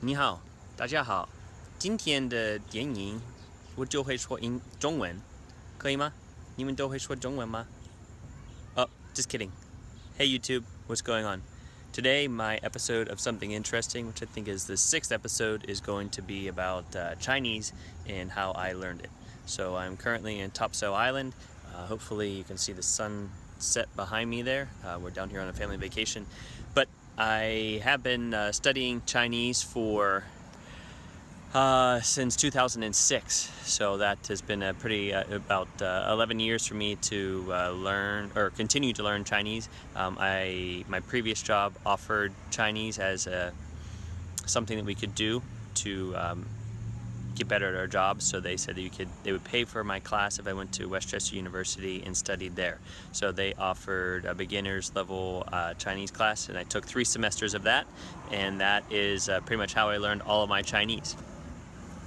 你好，大家好。今天的电影我就会说中文，可以吗？你们都会说中文吗？ Oh, just kidding. Hey YouTube, what's going on? Today, my episode of Something Interesting, which I think is the 6th episode, is going to be about Chinese and how I learned it. So I'm currently in Topsail Island. Hopefully you can see the sun set behind me there. We're down here on a family vacation. But I have been studying Chinese for since 2006, so that has been a pretty about 11 years for me to learn or continue to learn Chinese. My previous job offered Chinese as something that we could do to get better at our jobs, so they said that they would pay for my class if I went to Westchester University and studied there. So they offered a beginner's level Chinese class, and I took 3 semesters of that, and that is pretty much how I learned all of my Chinese.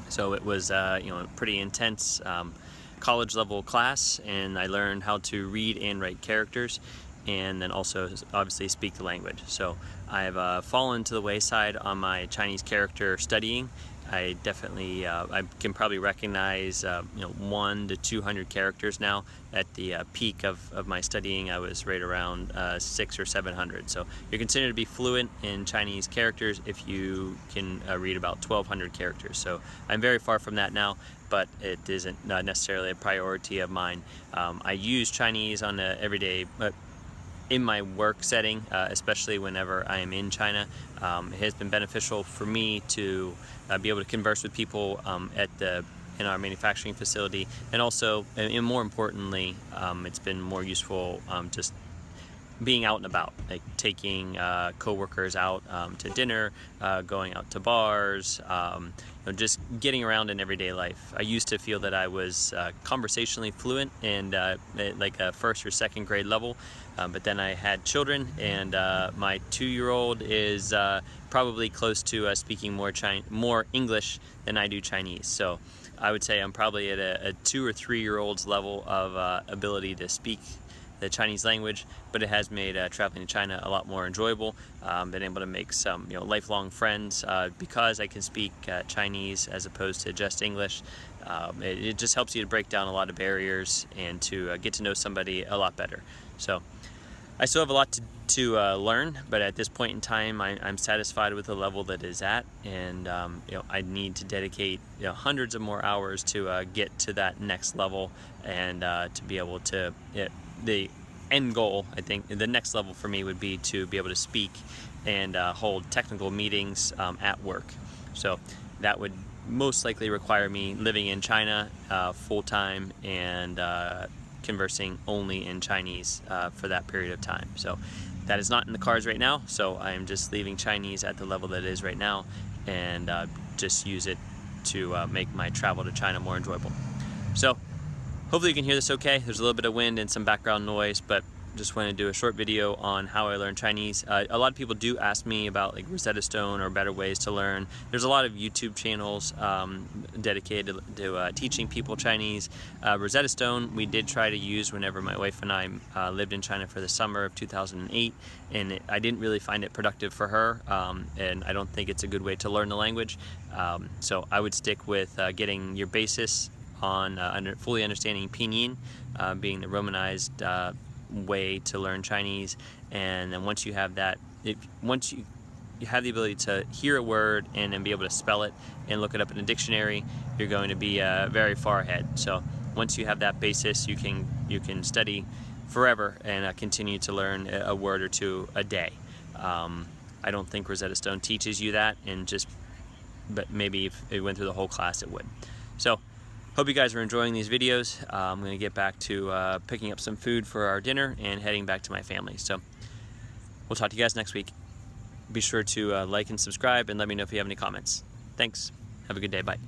So it was a pretty intense college level class, and I learned how to read and write characters, and then also obviously speak the language. So I've fallen to the wayside on my Chinese character studying. I definitely I can probably recognize 1 to 200 characters now. At the peak of my studying, I was right around 600 or 700. So you're considered to be fluent in Chinese characters if you can read about 1,200 characters. So I'm very far from that now, but it isn't necessarily a priority of mine. I use Chinese on an everyday in my work setting, especially whenever I am in China. It has been beneficial for me to be able to converse with people in our manufacturing facility, and also, and more importantly, it's been more useful just being out and about, like taking coworkers out to dinner, going out to bars, just getting around in everyday life. I used to feel that I was conversationally fluent and like a 1st or 2nd grade level, but then I had children, and my 2-year-old is probably close to speaking more English than I do Chinese. So I would say I'm probably at a 2 or 3-year-old's level of ability to speak the Chinese language, but it has made traveling to China a lot more enjoyable. Been able to make some lifelong friends because I can speak Chinese as opposed to just English. It just helps you to break down a lot of barriers and to get to know somebody a lot better. So I still have a lot to learn, but at this point in time, I'm satisfied with the level that is at, and I need to dedicate hundreds of more hours to get to that next level, and to be able to. The end goal, I think, the next level for me would be to be able to speak and hold technical meetings at work. So that would most likely require me living in China full-time and conversing only in Chinese for that period of time. So that is not in the cards right now, so I am just leaving Chinese at the level that it is right now, and just use it to make my travel to China more enjoyable. So hopefully you can hear this okay. There's a little bit of wind and some background noise, but just wanted to do a short video on how I learned Chinese. A lot of people do ask me about like Rosetta Stone or better ways to learn. There's a lot of YouTube channels dedicated to teaching people Chinese. Rosetta Stone we did try to use whenever my wife and I lived in China for the summer of 2008, and I didn't really find it productive for her, and I don't think it's a good way to learn the language. So I would stick with getting your basis on fully understanding Pinyin, being the romanized way to learn Chinese, and then once you have that, once you have the ability to hear a word and then be able to spell it and look it up in a dictionary, you're going to be very far ahead. So once you have that basis, you can study forever and continue to learn a word or two a day. I don't think Rosetta Stone teaches you that, but maybe if it went through the whole class, it would. So hope you guys are enjoying these videos. I'm going to get back to picking up some food for our dinner and heading back to my family. So we'll talk to you guys next week. Be sure to like and subscribe, and let me know if you have any comments. Thanks. Have a good day. Bye.